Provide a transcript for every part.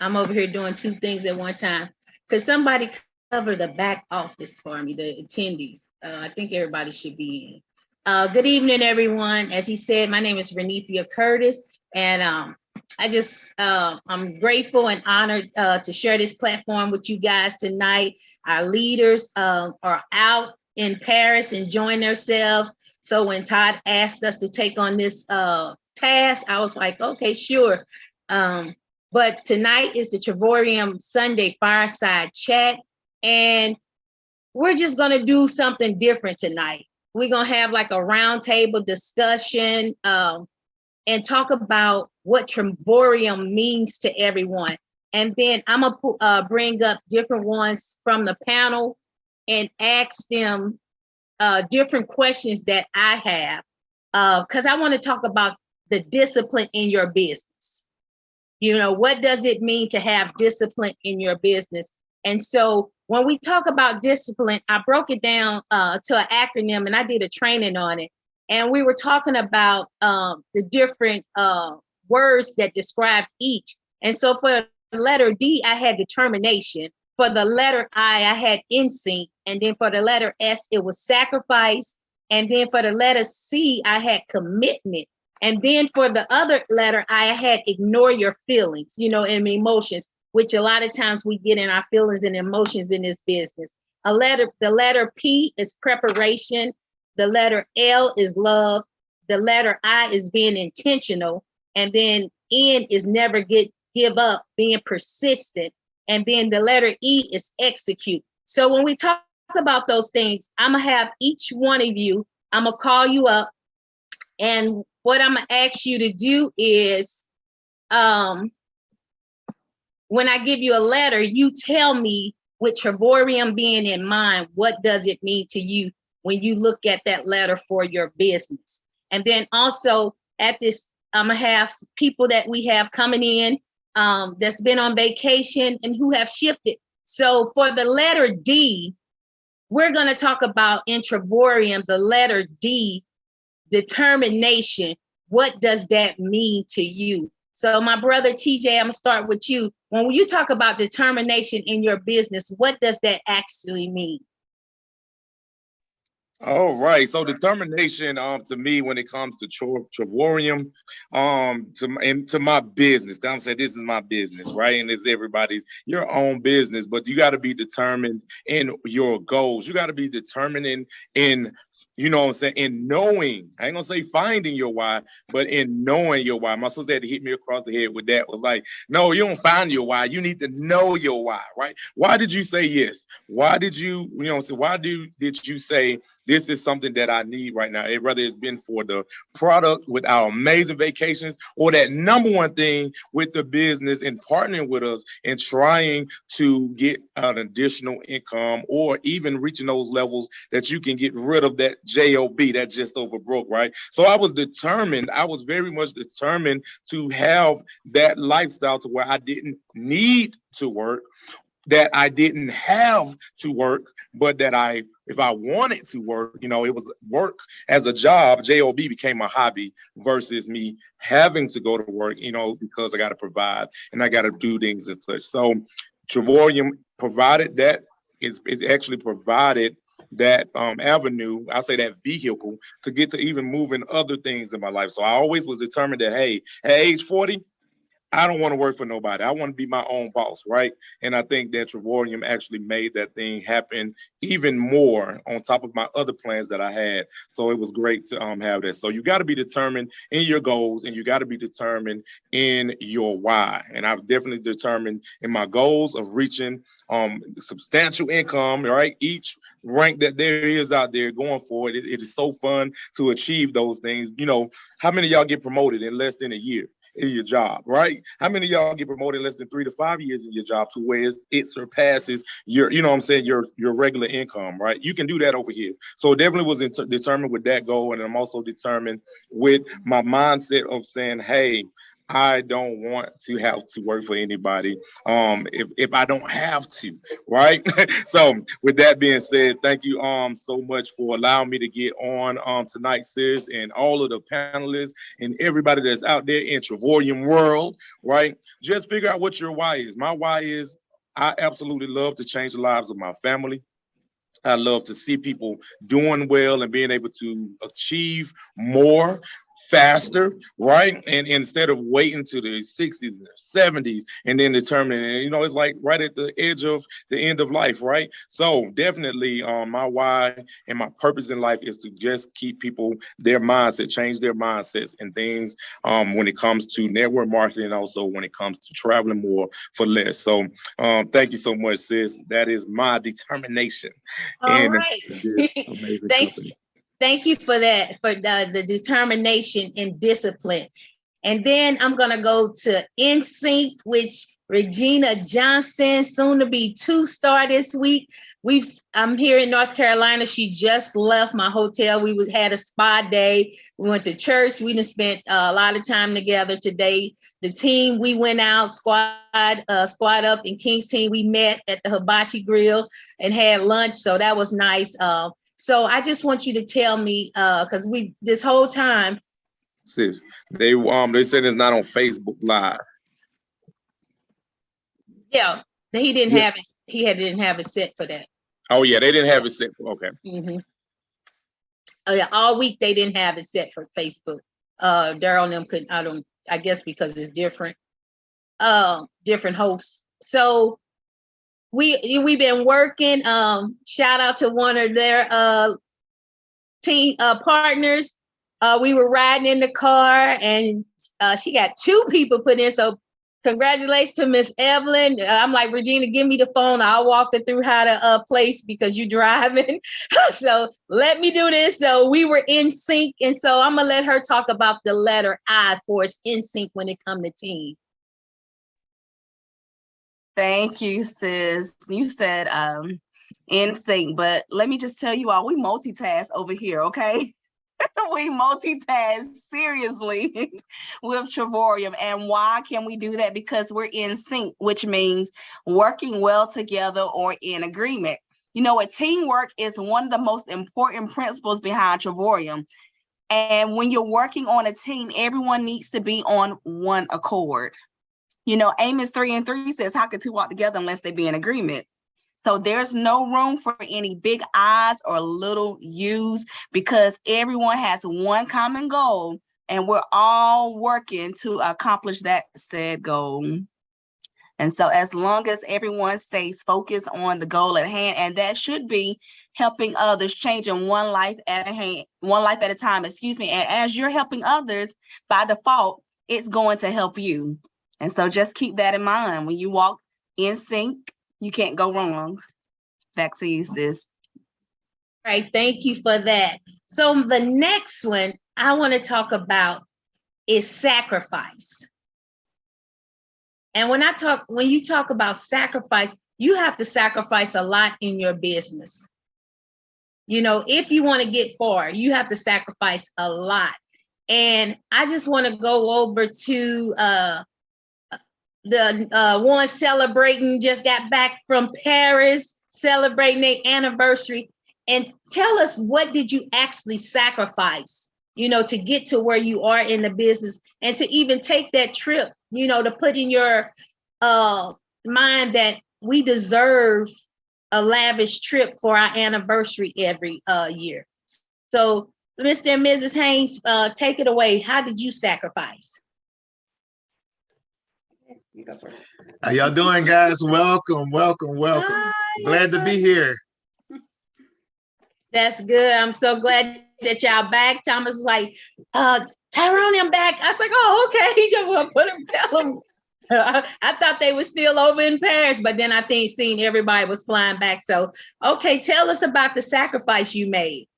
I'm over here doing two things at one time. Could somebody cover the back office for me, the attendees? I think everybody should be in. Good evening, everyone. As he said, my name is Renethia Curtis, and I'm grateful and honored to share this platform with you guys tonight. Our leaders are out in Paris enjoying themselves. So when Todd asked us to take on this task, I was like, okay, sure. But tonight is the Travorium Sunday Fireside Chat, and we're just going to do something different tonight. We're going to have like a roundtable discussion and talk about what Travorium means to everyone. And then I'm going to bring up different ones from the panel and ask them different questions that I have, because I want to talk about the discipline in your business. You know, what does it mean to have discipline in your business? And so when we talk about discipline, I broke it down to an acronym, and I did a training on it. And we were talking about the different words that describe each. And so for the letter D, I had determination. For the letter I had instinct. And then for the letter S, it was sacrifice. And then for the letter C, I had commitment. And then for the other letter, I had ignore your feelings, you know, and emotions, which a lot of times we get in our feelings and emotions in this business. The letter P is preparation. The letter L is love. The letter I is being intentional. And then N is never give up, being persistent. And then the letter E is execute. So when we talk about those things, I'm going to have each one of you, I'm going to call you up. And what I'm going to ask you to do is, when I give you a letter, you tell me, with Travorium being in mind, what does it mean to you when you look at that letter for your business? And then also at this, I'm going to have people that we have coming in that's been on vacation and who have shifted. So for the letter D, we're going to talk about in Travorium, the letter D, determination. What does that mean to you? So my brother TJ, I'm gonna start with you. When you talk about determination in your business, what does that actually mean? All right. So determination, to me, when it comes to Travorium, to my business, I'm saying this is my business, right? And it's everybody's your own business, but you got to be determined in your goals. You got to be determined in you know what I'm saying, in knowing, I ain't gonna say finding your why, but in knowing your why. My sister had to hit me across the head with that. Was like, no, you don't find your why. You need to know your why, right? Why did you say yes? Why did you know, so why did you say this is something that I need right now? Whether it's been for the product with our amazing vacations or that number one thing with the business and partnering with us and trying to get an additional income or even reaching those levels that you can get rid of that job, that just over broke, right? So I was determined. I was very much determined to have that lifestyle to where I didn't need to work, that I didn't have to work, but that if I wanted to work, you know, it was work as a job. Job became a hobby versus me having to go to work, you know, because I got to provide and I got to do things and such. So Travorium provided that. It actually provided that avenue, I say that vehicle to get to even moving other things in my life. So I always was determined that, hey, at age 40, I don't want to work for nobody. I want to be my own boss, right? And I think that Travorium actually made that thing happen even more on top of my other plans that I had. So it was great to have that. So you got to be determined in your goals and you got to be determined in your why. And I've definitely determined in my goals of reaching substantial income, right? Each rank that there is out there going for it, it is so fun to achieve those things. You know, how many of y'all get promoted in less than a year in your job, right? How many of y'all get promoted in less than 3 to 5 years in your job to where it surpasses your, you know what I'm saying, your regular income, right? You can do that over here. So definitely was determined with that goal. And I'm also determined with my mindset of saying, hey, I don't want to have to work for anybody if I don't have to, right? So with that being said, thank you so much for allowing me to get on tonight, sis, and all of the panelists and everybody that's out there in Travorium world, right? Just figure out what your why is. My why is I absolutely love to change the lives of my family. I love to see people doing well and being able to achieve more faster, right? And instead of waiting to the 60s or 70s and then determining, it's like right at the edge of the end of life, right? So definitely my why and my purpose in life is to just keep people their mindset, change their mindsets and things when it comes to network marketing, also when it comes to traveling more for less. So thank you so much, sis. That is my determination. All And right. amazing Thank company. Thank you for that, for the determination and discipline. And then I'm going to go to NSYNC, which Regina Johnson, soon to be 2-star this week. I'm here in North Carolina. She just left my hotel. We had a spa day. We went to church. We done spent a lot of time together today. The team, we went out, squad up in King's team. We met at the Hibachi Grill and had lunch. So that was nice. So I just want you to tell me, because this whole time. Sis, they said it's not on Facebook Live. Yeah, he didn't have it. He didn't have it set for that. Oh yeah, they didn't have it set. Okay. Mm-hmm. Oh yeah, all week they didn't have it set for Facebook. Daryl and them couldn't. I guess because it's different. Different hosts. So we've been working. Shout out to one of their team partners. We were riding in the car and she got 2 people put in. So congratulations to Miss Evelyn. I'm like, Regina, give me the phone. I'll walk her through how to place because you're driving. So let me do this. So we were in sync. And so I'm going to let her talk about the letter I for us in sync when it comes to team. Thank you, sis. You said in sync, but let me just tell you all, we multitask over here, okay? We multitask seriously with Travorium. And why can we do that? Because we're in sync, which means working well together or in agreement. Teamwork is one of the most important principles behind Travorium. And when you're working on a team, everyone needs to be on one accord. Amos 3:3 says, how can 2 walk together unless they be in agreement? So there's no room for any big I's or little U's because everyone has one common goal and we're all working to accomplish that said goal. And so as long as everyone stays focused on the goal at hand, and that should be helping others, changing one life at a time, and as you're helping others, by default, it's going to help you. And so just keep that in mind. When you walk in sync, you can't go wrong. Back to you, sis. All right, thank you for that. So the next one I want to talk about is sacrifice. And when you talk about sacrifice, you have to sacrifice a lot in your business. If you want to get far, you have to sacrifice a lot. And I just want to go over to the one celebrating, just got back from Paris, celebrating their anniversary, and tell us, what did you actually sacrifice, to get to where you are in the business and to even take that trip, to put in your mind that we deserve a lavish trip for our anniversary every year. So Mr. and Mrs. Haynes, take it away. How did you sacrifice? How y'all doing, guys? Welcome. Hi, Glad to be here. That's good. I'm so glad that y'all back. Thomas was like, Tyrone, I'm back. I was like, oh, okay. He just will tell him. I thought they were still over in Paris, but then I think seeing everybody was flying back. So, okay, tell us about the sacrifice you made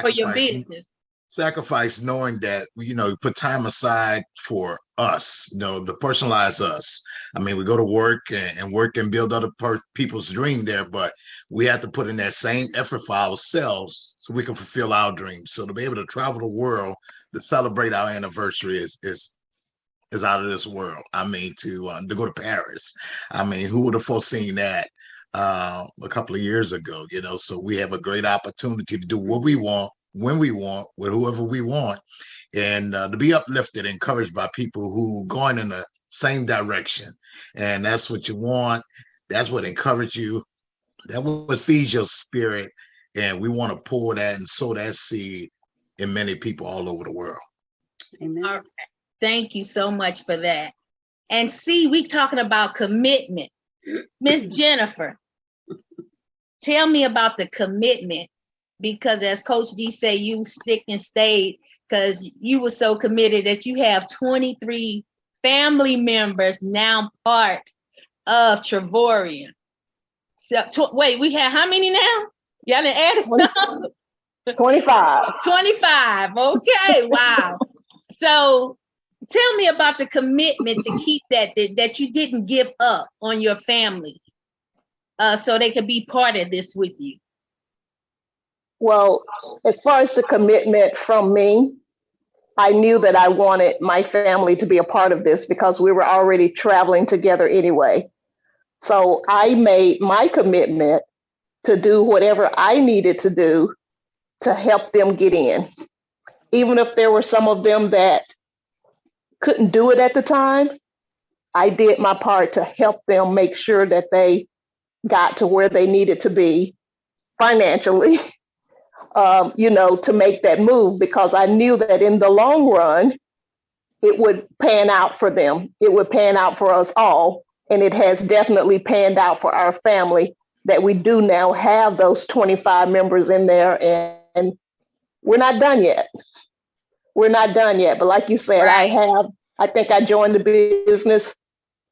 for your business. Sacrifice, knowing that, you put time aside for us, to personalize us. I mean, we go to work and work and build other people's dream there, but we have to put in that same effort for ourselves so we can fulfill our dreams. So to be able to travel the world to celebrate our anniversary is is out of this world. I mean, to go to Paris. I mean, who would have foreseen that a couple of years ago? You know, so we have a great opportunity to do what we want, when we want, with whoever we want, and to be uplifted, encouraged by people who going in the same direction. And that's what you want. That's what encourages you. That what feeds your spirit. And we want to pour that and sow that seed in many people all over the world. Amen. All right. Thank you so much for that. And see, we talking about commitment. Miss Jennifer, tell me about the commitment, because as Coach D say, you stick and stayed because you were so committed that you have 23 family members now part of Travorium. So wait, we have how many now? Y'all done added some? 25. 25. Okay, wow. So tell me about the commitment to keep that you didn't give up on your family so they could be part of this with you. Well, as far as the commitment from me, I knew that I wanted my family to be a part of this because we were already traveling together anyway. So I made my commitment to do whatever I needed to do to help them get in. Even if there were some of them that couldn't do it at the time, I did my part to help them make sure that they got to where they needed to be financially, to make that move, because I knew that in the long run, it would pan out for them. It would pan out for us all. And it has definitely panned out for our family that we do now have those 25 members in there, and we're not done yet. We're not done yet. But like you said, Right. I think I joined the business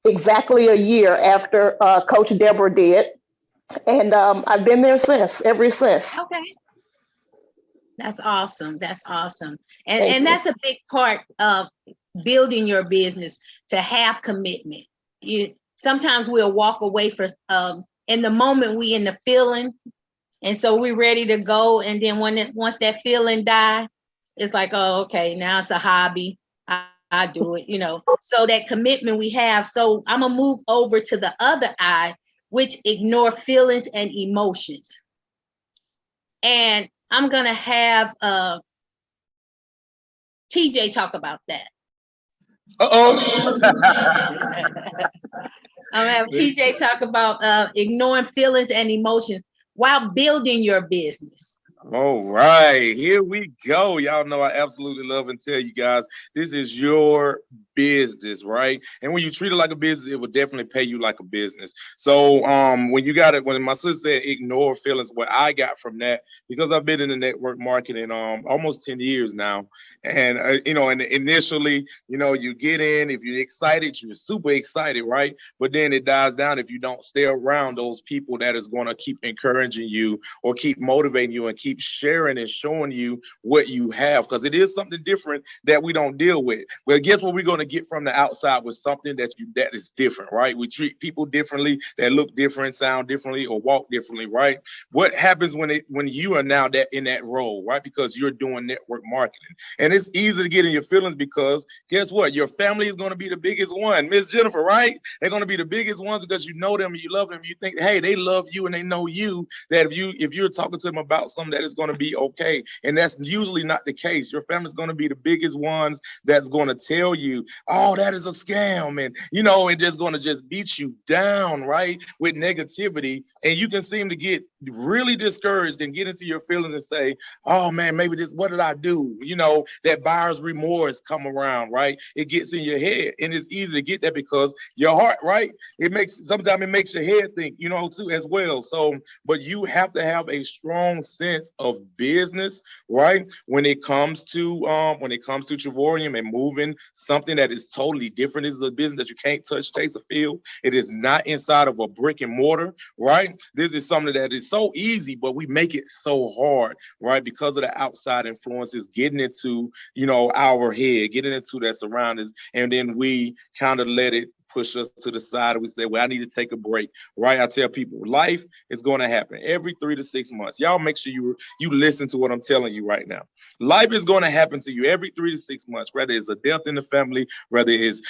exactly a year after Coach Deborah did. And I've been there ever since. Okay. That's awesome. That's awesome. Thank And you. that's a big part of building your business, to have commitment. Sometimes we'll walk away in the moment we in the feeling, and so we're ready to go, and then once that feeling die, it's like, oh, okay, now it's a hobby. I do it, So that commitment we have. So I'm gonna move over to the other eye, which ignore feelings and emotions. And I'm gonna have TJ talk about that. Uh-oh. I'm gonna have TJ talk about ignoring feelings and emotions while building your business. All right, here we go. Y'all know I absolutely love and tell you guys, this is your business, right? And when you treat it like a business, it will definitely pay you like a business. So when my sister said ignore feelings, what I got from that, because I've been in the network marketing almost 10 years now. And and initially, you get in, if you're excited, you're super excited, right? But then it dies down if you don't stay around those people that is going to keep encouraging you or keep motivating you and keep sharing and showing you what you have, because it is something different that we don't deal with. But guess what we're going to get from the outside with something that is different, right? We treat people differently, that look different, sound differently, or walk differently, right? What happens when you are now in that role, right? Because you're doing network marketing, and it's easy to get in your feelings, because guess what? Your family is going to be the biggest one, Miss Jennifer, right? They're going to be the biggest ones because you know them, you love them, you think, hey, they love you and they know you, that if you're talking to them about something, that is going to be okay. And that's usually not the case. Your family's going to be the biggest ones that's going to tell you, oh, that is a scam, and just going to just beat you down, right, with negativity. And you can seem to get really discouraged and get into your feelings and say, oh man, maybe what did I do? That buyer's remorse come around, right? It gets in your head, and it's easy to get that because your heart, right? Sometimes it makes your head think, too, as well. So, but you have to have a strong sense of business, right? When it comes to Travorium and moving something that is totally different. This is a business that you can't touch, taste, or feel. It is not inside of a brick and mortar, right? This is something that is so easy, but we make it so hard, right? Because of the outside influences getting into, our head, getting into that surroundings, and then we kind of let it push us to the side, and we say, well, I need to take a break, right? I tell people life is going to happen every 3 to 6 months. Y'all make sure you listen to what I'm telling you right now. Life is going to happen to you every 3 to 6 months, whether it's a death in the family, whether it's,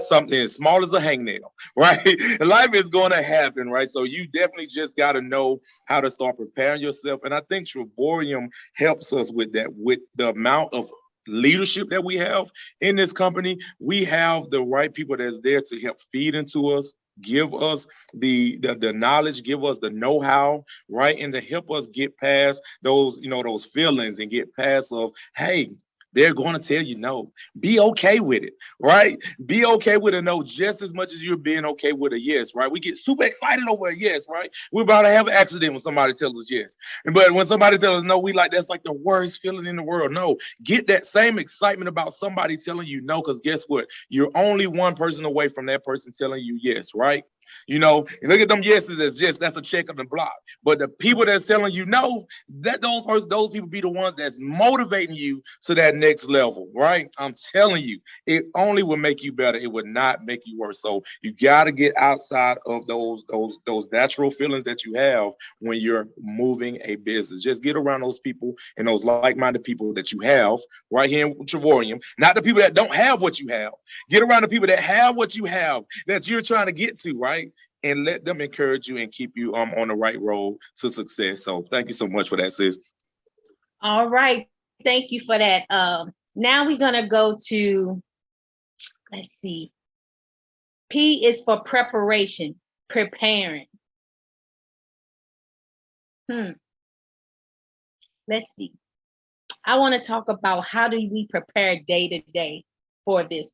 something as small as a hangnail, right? Life is going to happen, right? So you definitely just got to know how to start preparing yourself. And I think Travorium helps us with that, with the amount of leadership that we have in this company. We have the right people that's there to help feed into us, give us the knowledge, give us the know-how, right? And to help us get past those, those feelings and get past of, hey, they're going to tell you no. Be okay with it, right? Be okay with a no just as much as you're being okay with a yes, right? We get super excited over a yes, right? We're about to have an accident when somebody tells us yes. But when somebody tells us no, that's like the worst feeling in the world. No, get that same excitement about somebody telling you no, because guess what? You're only one person away from that person telling you yes, right? Look at them yeses as just that's a check on the block. But the people that's telling you no, that those people be the ones that's motivating you to that next level, right? I'm telling you, it only will make you better. It would not make you worse. So you got to get outside of those natural feelings that you have when you're moving a business. Just get around those people and those like-minded people that you have right here in Travorium, not the people that don't have what you have. Get around the people that have what you have that you're trying to get to, right? And let them encourage you and keep you on the right road to success. So thank you so much for that, sis. All right. Thank you for that. Now we're going to go to, let's see. P is for preparation, preparing. Let's see. I want to talk about how do we prepare day to day for this.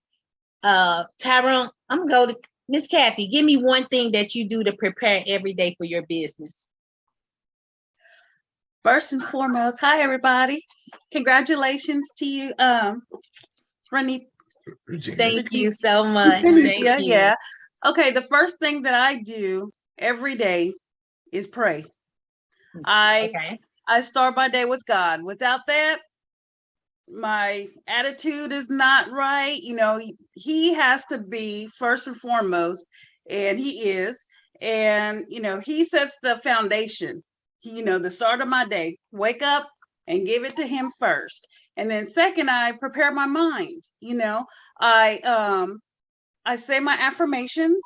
Tyrone, I'm going to go to Miss Kathy. Give me one thing that you do to prepare every day for your business. First and foremost, hi everybody. Congratulations to you, Renee. Thank you so much. Thank you. Yeah. Okay, the first thing that I do every day is pray. I start my day with God. Without that, my attitude is not right. He has to be first and foremost, and he is. And, he sets the foundation, the start of my day. Wake up and give it to him first. And then second, I prepare my mind. I say my affirmations.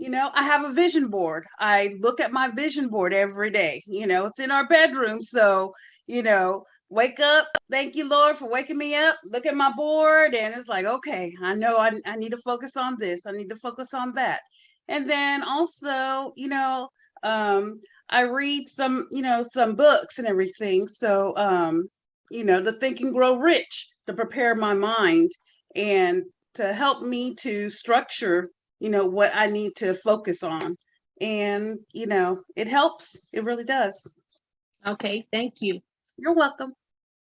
I have a vision board. I look at my vision board every day. It's in our bedroom. So, wake up. Thank you, Lord, for waking me up. Look at my board. And it's like, okay, I know I need to focus on this. I need to focus on that. And then also, I read some books and everything. So, to Think and Grow Rich, to prepare my mind and to help me to structure, what I need to focus on. And, it helps. It really does. Okay, thank you. You're welcome.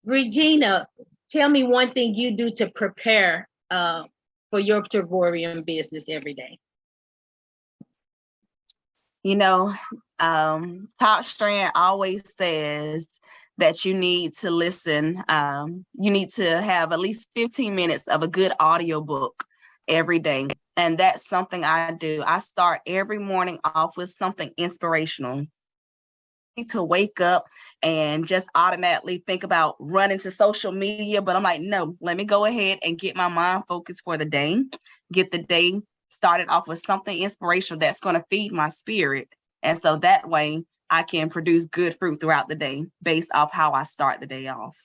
Regina, tell me one thing you do to prepare for your Travorium business every day. Top Strand always says that you need to listen. You need to have at least 15 minutes of a good audiobook every day. And that's something I do. I start every morning off with something inspirational. To wake up and just automatically think about running to social media, but I'm like, no, let me go ahead and get my mind focused for the day, get the day started off with something inspirational that's going to feed my spirit. And so that way I can produce good fruit throughout the day based off how I start the day off.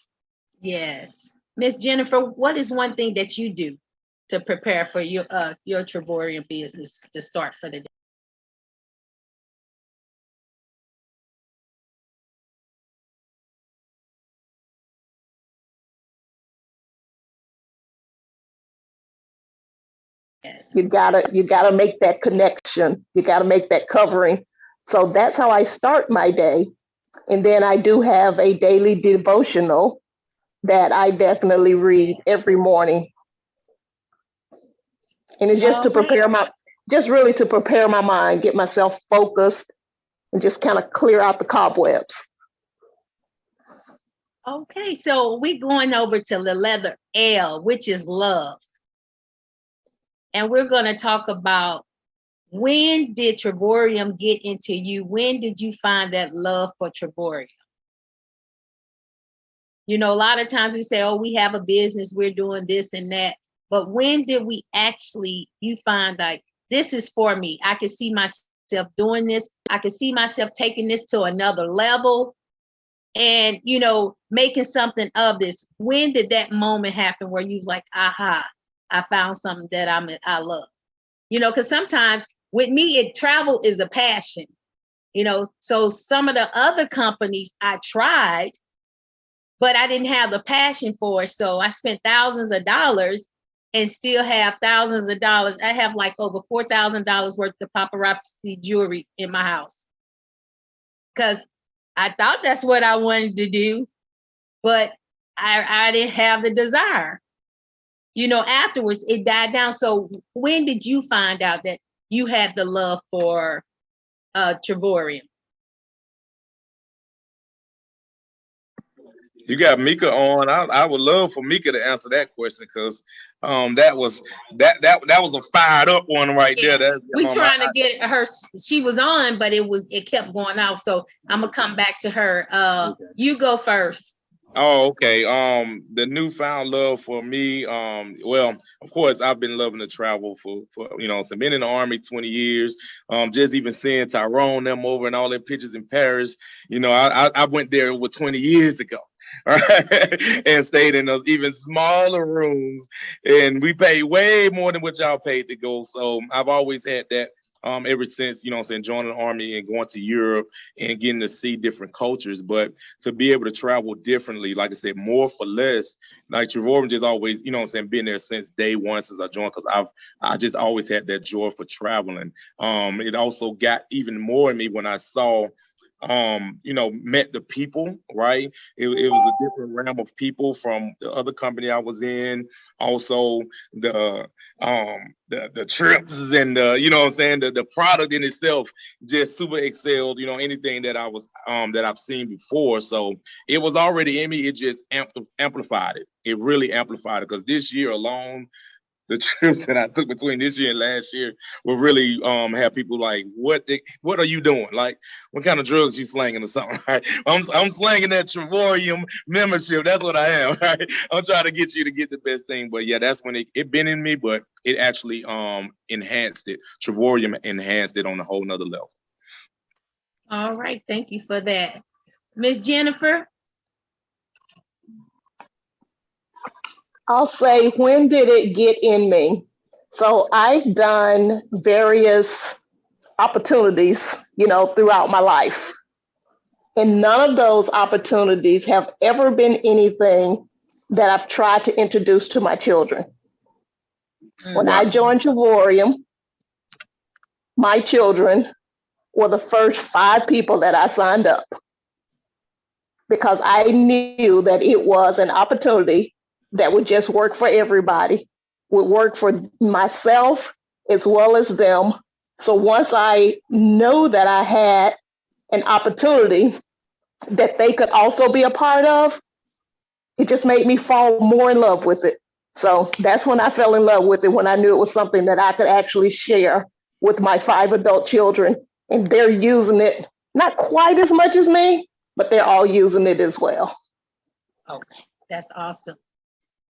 Yes. Miss Jennifer, what is one thing that you do to prepare for your Travorium business to start for the day? Yes. You gotta make that connection. You gotta make that covering. So that's how I start my day. And then I do have a daily devotional that I definitely read every morning. And it's just to prepare really to prepare my mind, get myself focused, and just kind of clear out the cobwebs. Okay, so we're going over to the letter L, which is love. and we're going to talk about, when did Travorium get into you? When did you find that love for Travorium? You know, a lot of times we say, oh, we have a business, we're doing this and that. But when did we actually, you find like, this is for me. I can see myself doing this. I can see myself taking this to another level and, you know, making something of this. When did that moment happen where you was like, aha, I found something that I love? You know, because sometimes with me, travel is a passion, you know, so some of the other companies I tried, but I didn't have the passion for it. So I spent thousands of dollars and still have thousands of dollars. I have like over $4,000 worth of paparazzi jewelry in my house because I thought that's what I wanted to do, but I didn't have the desire. You know, afterwards it died down. So when did you find out that you had the love for Travorium? You got Mika on. I would love for Mika to answer that question because that was a fired up one right there. We trying to get her. She was on, but it kept going out. So I'm gonna come back to her. Okay. You go first. Oh, okay. The newfound love for me. Well, of course, I've been loving to travel for so been in the Army 20 years. Just even seeing Tyrone them over and all their pictures in Paris. You know, I went there over 20 years ago. Right? And stayed in those even smaller rooms, and we paid way more than what y'all paid to go. So I've always had that ever since, joining the Army and going to Europe and getting to see different cultures. But to be able to travel differently, like I said, more for less, like Travorium just always, been there since day one, since I joined, because I just always had that joy for traveling. It also got even more in me when I saw met the people, right? It was a different realm of people from the other company I was in. Also the trips and the product in itself just super excelled, anything that I was that I've seen before. So it was already in me. It just amplified it. It really amplified it, because this year alone, the trips that I took between this year and last year will really have people like, what are you doing? Like, what kind of drugs you slanging or something, right? I'm slanging that Travorium membership. That's what I am, right? I'm trying to get you to get the best thing. But yeah, that's when it been in me, but it actually enhanced it. Travorium enhanced it on a whole nother level. All right, thank you for that. Miss Jennifer? I'll say, when did it get in me? So I've done various opportunities, throughout my life. And none of those opportunities have ever been anything that I've tried to introduce to my children. When I joined Travorium, my children were the first 5 people that I signed up, because I knew that it was an opportunity that would just work for everybody, would work for myself as well as them. So once I know that I had an opportunity that they could also be a part of, it just made me fall more in love with it. So that's when I fell in love with it, when I knew it was something that I could actually share with my 5 adult children. And they're using it, not quite as much as me, but they're all using it as well. Okay, that's awesome.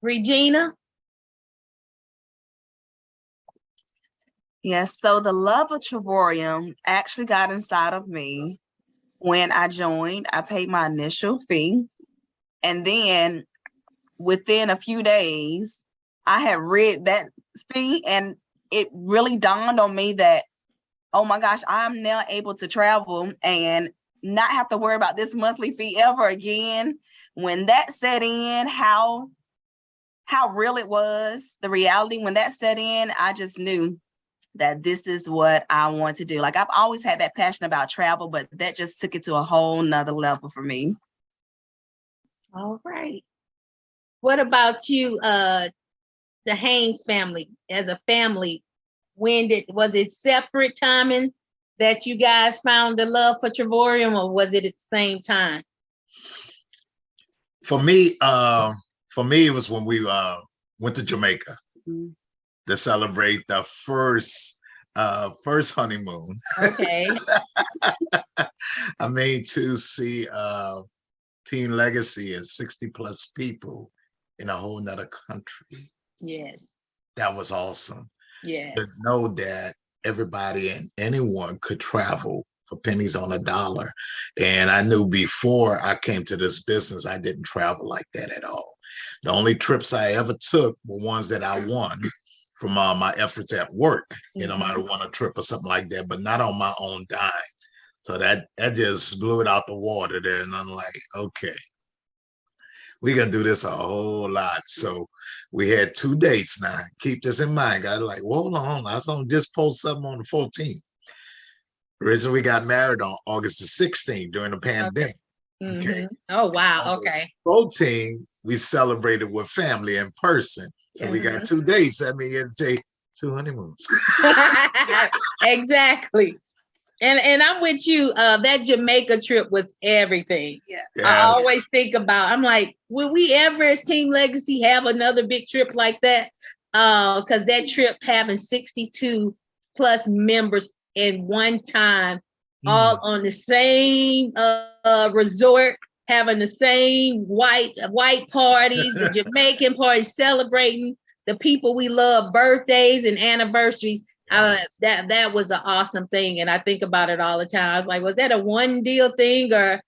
Regina? Yes, so the love of Travorium actually got inside of me when I joined. I paid my initial fee, and then within a few days, I had read that fee, and it really dawned on me that, oh my gosh, I'm now able to travel and not have to worry about this monthly fee ever again. When that set in, how real it was, the reality, when that set in, I just knew that this is what I want to do. Like, I've always had that passion about travel, but that just took it to a whole nother level for me. All right. What about you, the Haynes family? As a family, was it separate timing that you guys found the love for Travorium, or was it at the same time? For me, it was when we went to Jamaica. to celebrate the first honeymoon. Okay. I mean, to see Team Legacy and 60 plus people in a whole nother country. Yes. That was awesome. Yes. To know that everybody and anyone could travel for pennies on a dollar. And I knew before I came to this business, I didn't travel like that at all. The only trips I ever took were ones that I won from my efforts at work. You know, I might have won a trip or something like that, but not on my own dime. So that just blew it out the water there. And I'm like, okay, we gonna do this a whole lot. So we had 2 dates now. Keep this in mind, guys. Like, well, hold on, I was on just post something on the 14th. Originally, we got married on August the 16th during the pandemic. Okay. Oh, wow. August Okay. 14th, we celebrated with family in person. So we got 2 dates. I mean, it'd take 2 honeymoons. Exactly. And I'm with you. That Jamaica trip was everything. Yeah. I always think about, I'm like, will we ever as Team Legacy have another big trip like that? Because that trip having 62 plus members in one time, all on the same resort, having the same white parties, the Jamaican parties, celebrating the people we love, birthdays and anniversaries. That was an awesome thing, and I think about it all the time. I was like, was that a one deal thing, or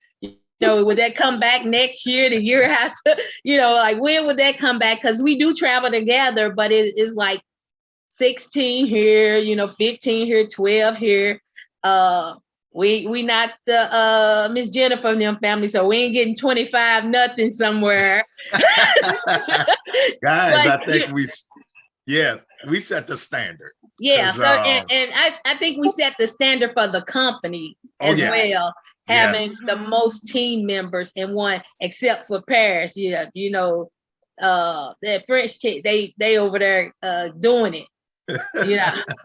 would that come back next year, the year after? Like, when would that come back? Because we do travel together, but it is like 16 here, 15 here, 12 here. We not the Miss Jennifer and them family, so we ain't getting 25 nothing somewhere. Guys, I think we set the standard. Yeah, so and I think we set the standard for the company as well, having the most team members in one, except for Paris. That French team, they over there doing it.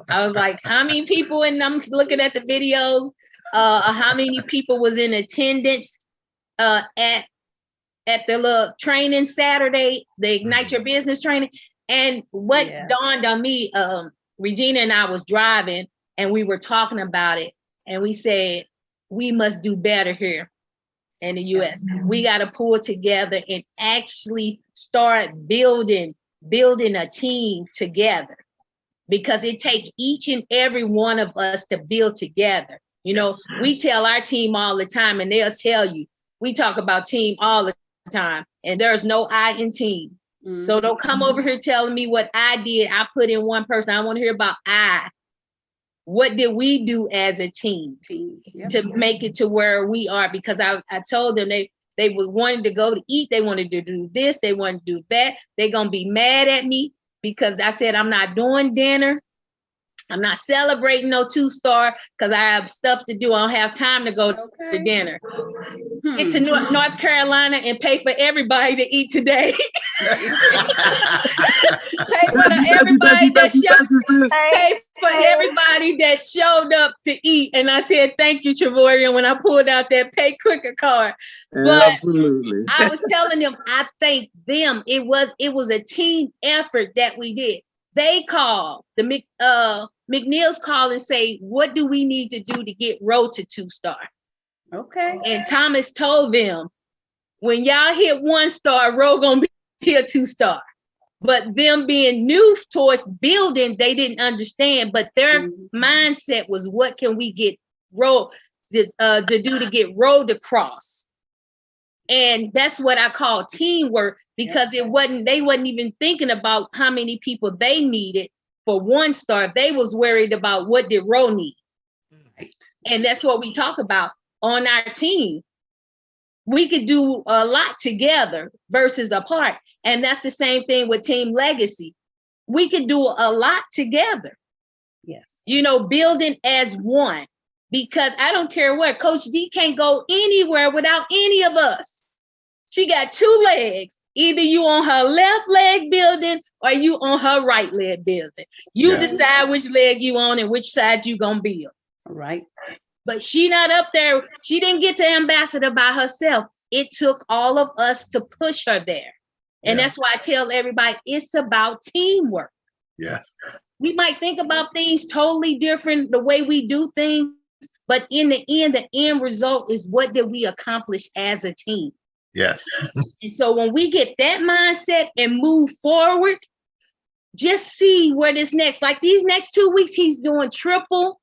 I was like, how many people? And I'm looking at the videos. How many people was in attendance at the little training Saturday, the Ignite Your Business training? And what dawned on me, Regina and I was driving and we were talking about it, and we said, we must do better here in the US. We got to pull together and actually start building a team together, because it takes each and every one of us to build together. We tell our team all the time, and they'll tell you, we talk about team all the time, and there's no I in team. So don't come over here telling me what I did. I put in one person. I want to hear about I. What did we do as a team to make it to where we are? Because I told them they wanted to go to eat. They wanted to do this. They wanted to do that. They're going to be mad at me because I said, I'm not doing dinner. I'm not celebrating no 2-star because I have stuff to do. I don't have time to go to dinner. Get to North Carolina and pay for everybody to eat today. Pay for everybody that showed up to eat. And I said, thank you, Travorium, when I pulled out that Pay Quicker card. But absolutely. I was telling them, I thank them. It was a team effort that we did. They called, the McNeil's call and say, what do we need to do to get Road to 2-star? Okay. And Thomas told them, when y'all hit 1-star, Road gonna be a 2-star. But them being new towards building, they didn't understand. But their mindset was, what can we get Road to do to get Road across? And that's what I call teamwork, because they wasn't even thinking about how many people they needed for 1-star. They was worried about what did Row need. Right. And that's what we talk about on our team. We could do a lot together versus apart. And that's the same thing with Team Legacy. We could do a lot together. Yes. Building as one. Because I don't care what, Coach D can't go anywhere without any of us. She got 2 legs. Either you on her left leg building or you on her right leg building. You decide which leg you on and which side you gonna build. All right. But she not up there. She didn't get to ambassador by herself. It took all of us to push her there. And that's why I tell everybody, it's about teamwork. Yeah. We might think about things totally different, the way we do things, but in the end result is what did we accomplish as a team? Yes. And so when we get that mindset and move forward, just see where this next, like these next 2 weeks, he's doing triple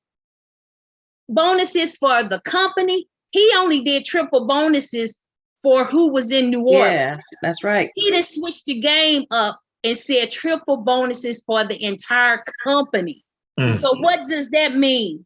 bonuses for the company. He only did triple bonuses for who was in New Orleans. Yeah, that's right. He didn't switch the game up and said triple bonuses for the entire company. So what does that mean?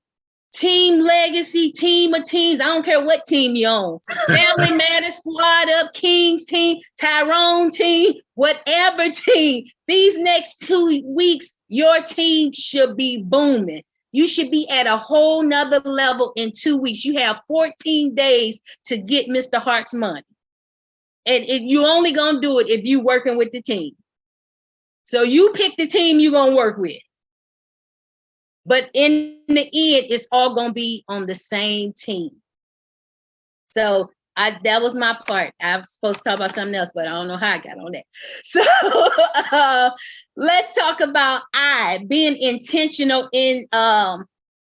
Team legacy, team of teams. I don't care what team you own. Family Matters, Squad Up, Kings team, Tyrone team, whatever team. These next 2 weeks, your team should be booming. You should be at a whole nother level in 2 weeks. You have 14 days to get Mr. Hart's money. And you only gonna do it if you working with the team. So you pick the team you're gonna work with. But in the end, it's all gonna be on the same team. So that was my part. I was supposed to talk about something else, but I don't know how I got on that. So let's talk about being intentional in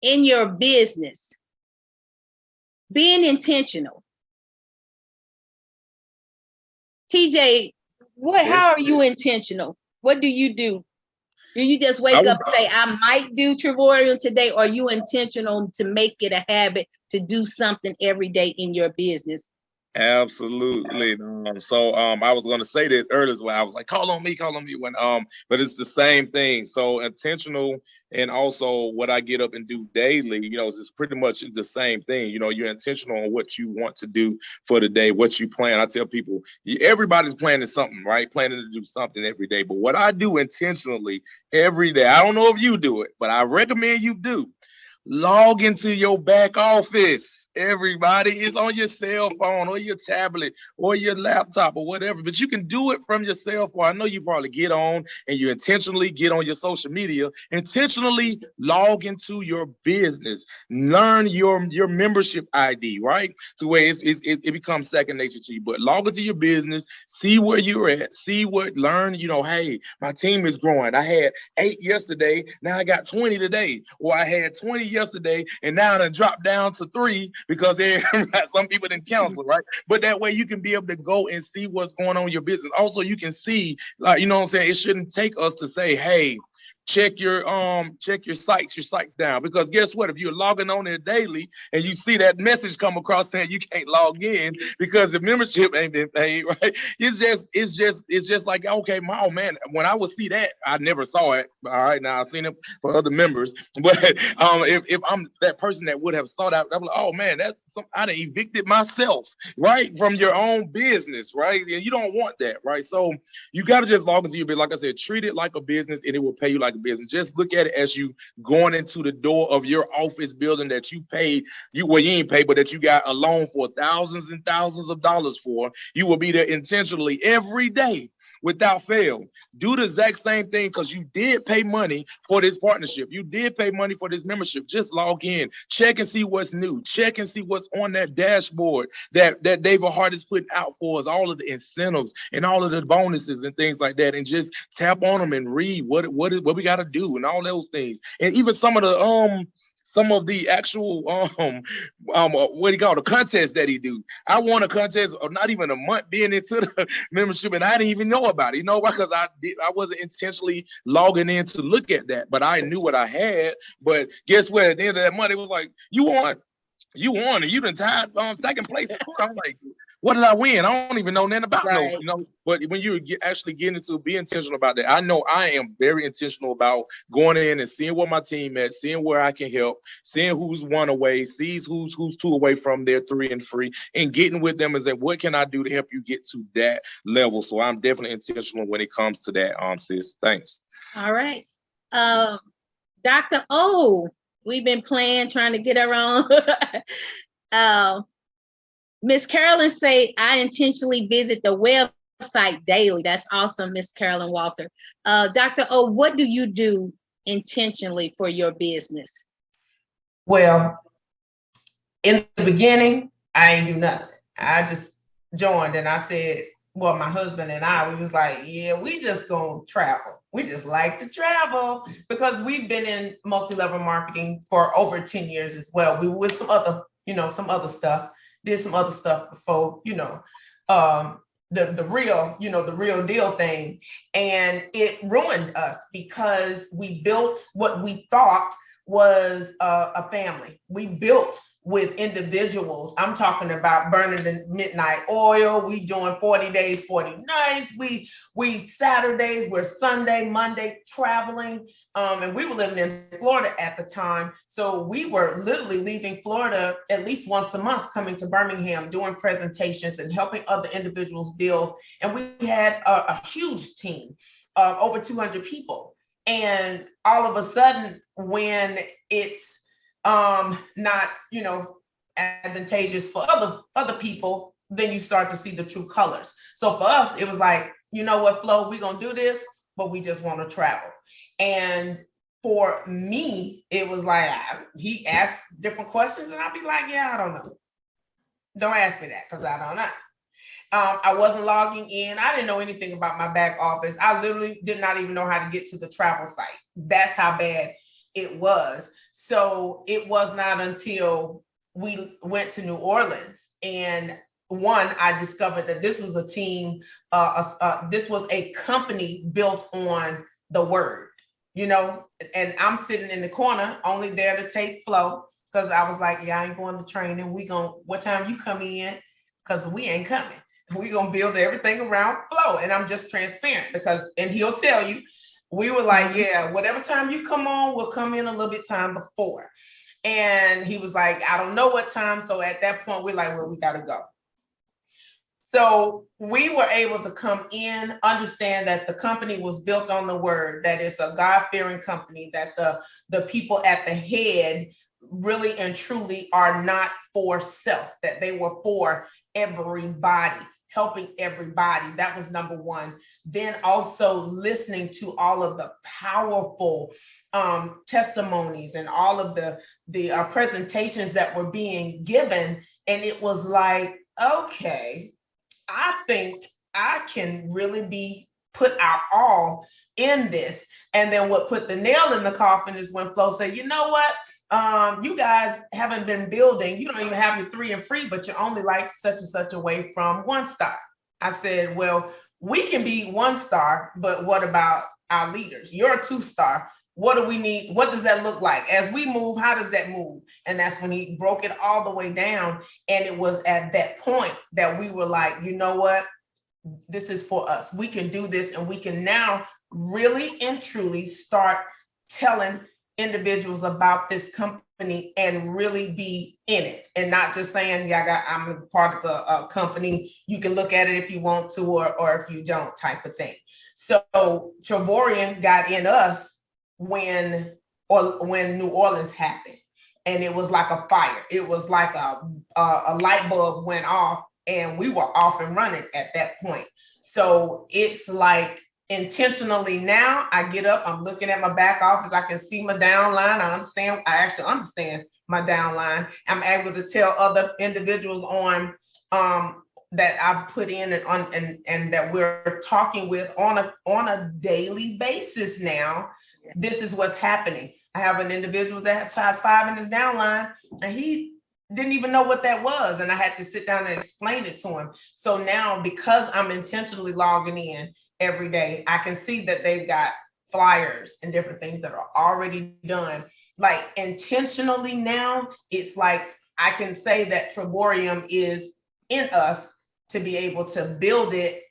your business. Being intentional. TJ, how are you intentional? What do you do? Do you just wake up and say, I might do Travorium today, or are you intentional to make it a habit to do something every day in your business? Absolutely. So I was going to say that earlier as well. I was like, call on me when but it's the same thing. So intentional, and also what I get up and do daily, it's pretty much the same thing. You're intentional on what you want to do for the day, what you plan. I tell people, everybody's planning something, right? Planning to do something every day. But what I do intentionally every day, I don't know if you do it, but I recommend you do. Log into your back office. Everybody is on your cell phone or your tablet or your laptop or whatever, but you can do it from your cell phone. I know you probably get on and you intentionally get on your social media, intentionally log into your business, learn your membership ID, right? To where it becomes second nature to you, but log into your business, see where you're at, learn, hey, my team is growing. I had 8 yesterday, now I got 20 today, or I had 20 yesterday and now I dropped down to 3 because some people didn't cancel, right? But that way you can be able to go and see what's going on in your business. Also, you can see, like, what I'm saying? It shouldn't take us to say, hey, check your sites down, because guess what? If you're logging on there daily and you see that message come across saying you can't log in because the membership ain't been paid, right? It's just like, okay, man, when I would see that, I never saw it. All right, now I've seen it for other members, but if I'm that person that would have saw that, I'm like, oh man, I done evicted myself, right, from your own business, right? And you don't want that, right? So you got to just log into your business. Like I said, treat it like a business and it will pay you like a business. Just look at it as you going into the door of your office building that you paid, you ain't paid, but that you got a loan for thousands and thousands of dollars for. You will be there intentionally every day without fail. Do the exact same thing, because you did pay money for this partnership. You did pay money for this membership. Just log in, check and see what's new, check and see what's on that dashboard that David Hart is putting out for us, all of the incentives and all of the bonuses and things like that, and just tap on them and read what we got to do and all those things. And even some of the actual what do you call the contest that he do. I won a contest or not even a month being into the membership, and I didn't even know about it, because I wasn't intentionally logging in to look at that, but I knew what I had. But guess what? At the end of that month, it was like, you won, and you done tied second place. I'm like, what did I win? I don't even know nothing about no. But when you actually get into be intentional about that, I know I am very intentional about going in and seeing where my team at, seeing where I can help, seeing who's 1 away, sees who's 2 away from their 3 and free, and getting with them and saying, what can I do to help you get to that level? So I'm definitely intentional when it comes to that, sis. Thanks. All right. Dr. O, we've been trying to get her on. Miss Carolyn say, I intentionally visit the website daily. That's awesome, Miss Carolyn Walker. Dr. O, what do you do intentionally for your business? Well, in the beginning, I ain't do nothing. I just joined and I said, well, my husband and I, we was like, yeah, we just gonna travel. We just like to travel because we've been in multi-level marketing for over 10 years as well. We were with some other, some other stuff, did some other stuff before, the real, the real deal thing. And it ruined us because we built what we thought was a family. We built with individuals. I'm talking about burning the midnight oil. We doing 40 days, 40 nights. We Saturdays, we're Sunday, Monday traveling. And we were living in Florida at the time. So we were literally leaving Florida at least once a month, coming to Birmingham, doing presentations and helping other individuals build. And we had a huge team of over 200 people. And all of a sudden, when it's not, advantageous for other people, then you start to see the true colors. So for us, it was like, you know what, Flo, we're gonna do this, but we just want to travel. And for me, it was like he asked different questions, and I'd be like, yeah, I don't know. Don't ask me that because I don't know. I wasn't logging in. I didn't know anything about my back office. I literally did not even know how to get to the travel site. That's how bad it was. So it was not until we went to New Orleans and I discovered that this was a team, this was a company built on the word, and I'm sitting in the corner only there to take Flo because I was like, yeah, I ain't going to training. What time you come in? Because we ain't coming. We're going to build everything around Flo. And I'm just transparent and he'll tell you, we were like, yeah, whatever time you come on, we'll come in a little bit time before. And he was like, I don't know what time. So at that point, we're like, well, we got to go. So we were able to come in, understand that the company was built on the word, that it's a God-fearing company, that the people at the head really and truly are not for self, that they were for everybody, helping everybody. That was number one. Then also listening to all of the powerful testimonies and all of the presentations that were being given. And it was like, okay, I think I can really be put our all in this. And then what put the nail in the coffin is when Flo said, you know what? You guys haven't been building. You don't even have your 3 and free, but you're only like such and such away from 1 star. I said, well, we can be 1 star, but what about our leaders? You're a 2 star. What do we need? What does that look like? As we move, how does that move? And that's when he broke it all the way down. And it was at that point that we were like, you know what? This is for us. We can do this, and we can now really and truly start telling individuals about this company and really be in it, and not just saying, yeah, I'm a part of a company. You can look at it if you want to, or if you don't, type of thing. So Travorium got in us when New Orleans happened, and it was like a fire. It was like a light bulb went off, and we were off and running at that point. So it's like, intentionally now, I get up, I'm looking at my back office, I can see my downline. I actually understand my downline. I'm able to tell other individuals on that I put in and that we're talking with on a daily basis now. This is what's happening. I have an individual that has size 5 in his downline, and he didn't even know what that was. And I had to sit down and explain it to him. So now, because I'm intentionally logging in every day, I can see that they've got flyers and different things that are already done. Like intentionally now, it's like I can say that Travorium is in us to be able to build it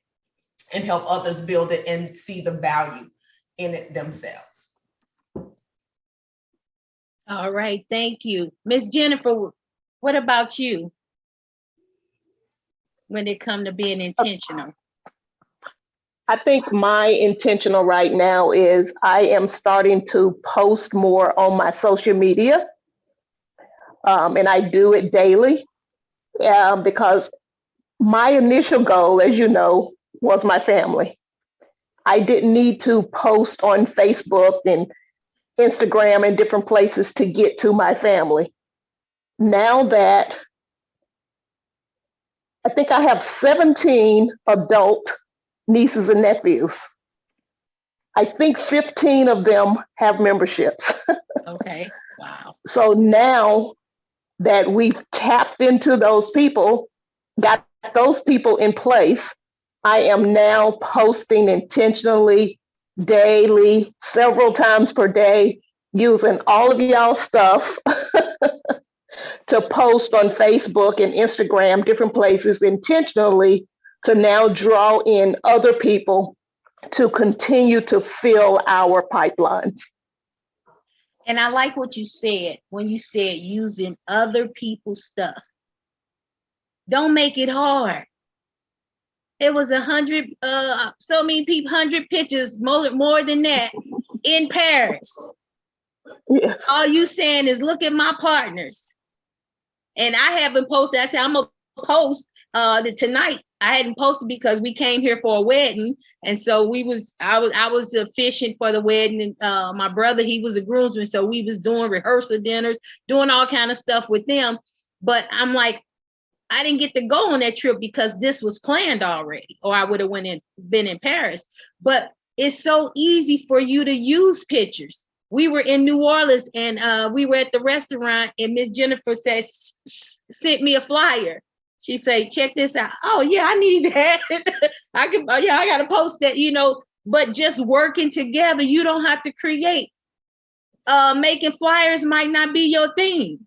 and help others build it and see the value in it themselves. All right, thank you. Miss Jennifer, what about you when it comes to being intentional? I think my intentional right now is I am starting to post more on my social media, and I do it daily because my initial goal, as you know, was my family. I didn't need to post on Facebook and Instagram and different places to get to my family. Now that I think I have 17 adult nieces and nephews, I think 15 of them have memberships. Okay, wow. So now that we've tapped into those people, got those people in place, I am now posting intentionally, daily, several times per day, using all of y'all stuff to post on Facebook and Instagram, different places intentionally to now draw in other people to continue to fill our pipelines. And I like what you said when you said using other people's stuff. Don't make it hard. It was 100, so many people, 100 pictures, more than that, in Paris. Yeah. All you saying is, look at my partners. And I haven't posted. I said, I'm gonna post tonight. I hadn't posted because we came here for a wedding. And so I was efficient for the wedding. And my brother, he was a groomsman. So we was doing rehearsal dinners, doing all kind of stuff with them. But I'm like, I didn't get to go on that trip because this was planned already, or I would have been in Paris. But it's so easy for you to use pictures. We were in New Orleans and we were at the restaurant and Miss Jennifer sent me a flyer. She said, check this out. Oh yeah, I need that. I gotta post that, but just working together, you don't have to create. Making flyers might not be your thing.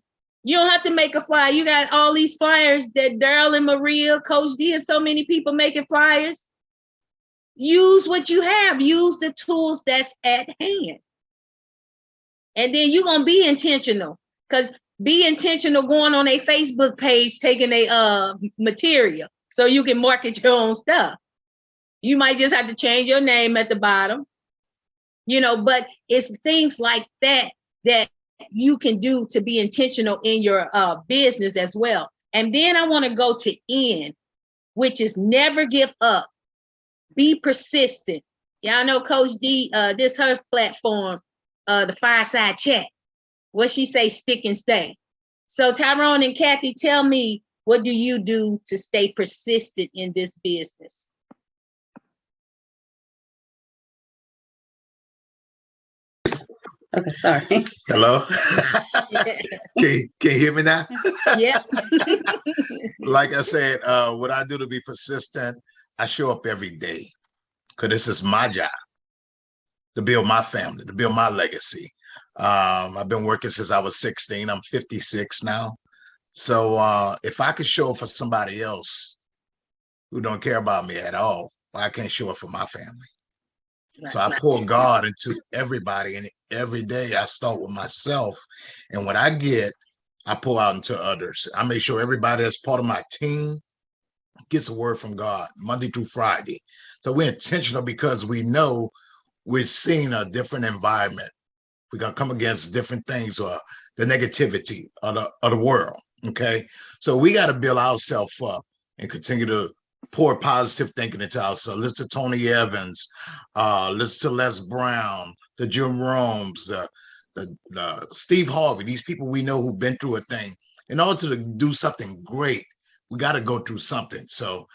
You don't have to make a flyer. You got all these flyers that Daryl and Maria, Coach D, and so many people making flyers. Use what you have. Use the tools that's at hand. And then you're going to be intentional, because be intentional going on a Facebook page, taking a material so you can market your own stuff. You might just have to change your name at the bottom, but it's things like that you can do to be intentional in your business as well. And then I want to go to N, which is never give up. Be persistent. Y'all know Coach D, this her platform, the Fireside Chat. What she say, stick and stay. So Tyrone and Kathy, tell me, what do you do to stay persistent in this business? Okay, sorry. Hello? Can you hear me now? Yeah. Like I said, what I do to be persistent, I show up every day because this is my job to build my family, to build my legacy. I've been working since I was 16. I'm 56 now. So if I could show up for somebody else who don't care about me at all, I can't show up for my family. So I pour God into everybody, and every day I start with myself. And what I get, I pour out into others. I make sure everybody that's part of my team gets a word from God Monday through Friday. So we're intentional because we know we're seeing a different environment. We're gonna come against different things, or the negativity of the world. Okay. So we got to build ourselves up and continue to pour positive thinking into ourselves. Listen to Tony Evans, listen to Les Brown, the Jim Romes, the Steve Harvey, these people we know who've been through a thing. In order to do something great, we got to go through something. So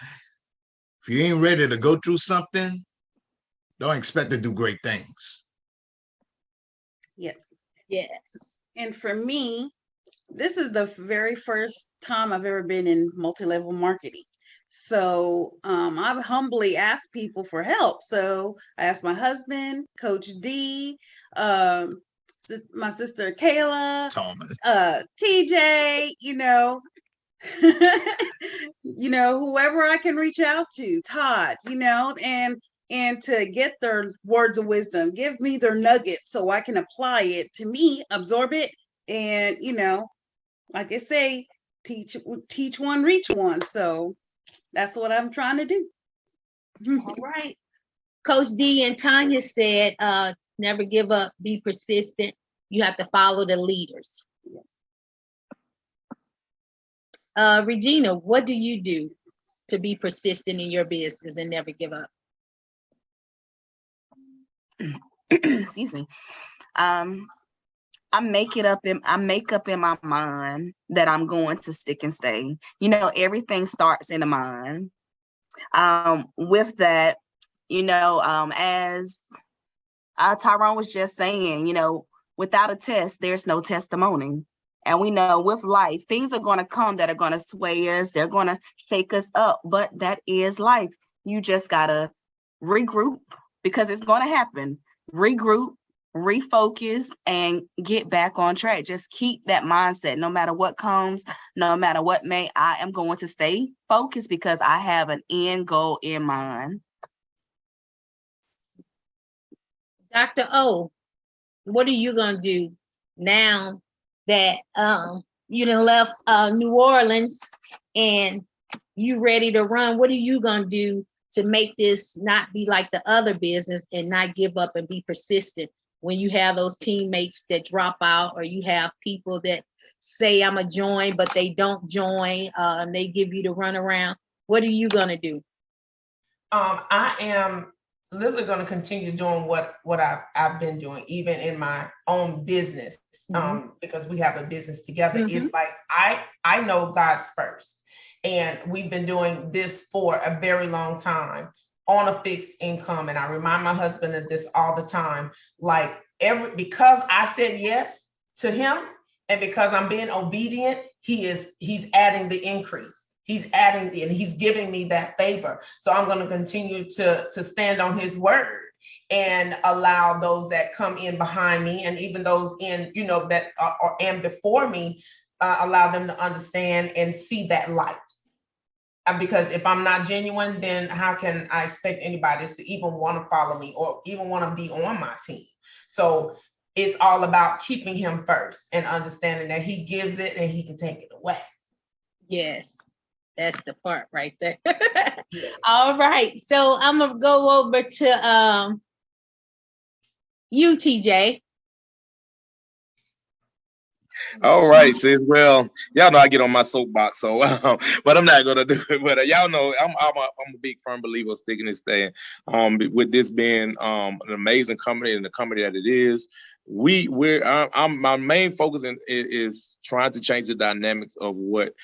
if you ain't ready to go through something, don't expect to do great things. Yeah. Yes. And for me, this is the very first time I've ever been in multi-level marketing. So I've humbly asked people for help. So I asked my husband, Coach D, my sister Kayla, TJ, whoever I can reach out to, Todd, and to get their words of wisdom, give me their nuggets so I can apply it to me, absorb it, and like I say, teach one, reach one. So that's what I'm trying to do. All right. Coach D and Tanya said, never give up, be persistent. You have to follow the leaders. Regina, what do you do to be persistent in your business and never give up? Excuse me. I make up in my mind that I'm going to stick and stay. Everything starts in the mind. With that, as Tyrone was just saying, you know, without a test, there's no testimony. And we know with life, things are going to come that are going to sway us. They're going to shake us up, but that is life. You just got to regroup, because it's going to happen. Regroup, refocus, and get back on track. Just keep that mindset. No matter what comes, no matter what may, I am going to stay focused because I have an end goal in mind. Dr. O, what are you gonna do now that you done left New Orleans and you ready to run? What are you gonna do to make this not be like the other business and not give up and be persistent when you have those teammates that drop out, or you have people that say I'm gonna join but they don't join, and they give you the runaround? What are you gonna do? I am literally going to continue doing what I've been doing, even in my own business, because we have a business together. It's like I know God's first, and we've been doing this for a very long time on a fixed income. And I remind my husband of this all the time, like because I said yes to him, and because I'm being obedient, he's adding the increase. He's adding and he's giving me that favor. So I'm going to continue to stand on his word and allow those that come in behind me, and even those in, you know, that are and before me, allow them to understand and see that light. Because if I'm not genuine, then how can I expect anybody to even want to follow me or even want to be on my team? So it's all about keeping him first and understanding that he gives it and he can take it away. Yes. That's the part right there. All right. So I'm going to go over to you, TJ. All right, sis. Well, y'all know I get on my soapbox, so but I'm not gonna do it. But y'all know I'm a big firm believer of sticking and staying. With this being an amazing company and the company that it is, my main focus is trying to change the dynamics of what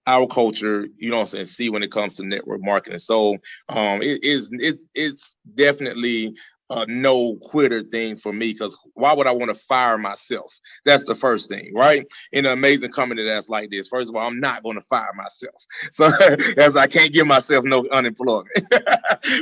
our culture, you know what I'm saying, see when it comes to network marketing. So it's definitely a no quitter thing for me, because why would I want to fire myself? That's the first thing, right? In an amazing company that's like this, first of all, I'm not going to fire myself. So as I can't give myself no unemployment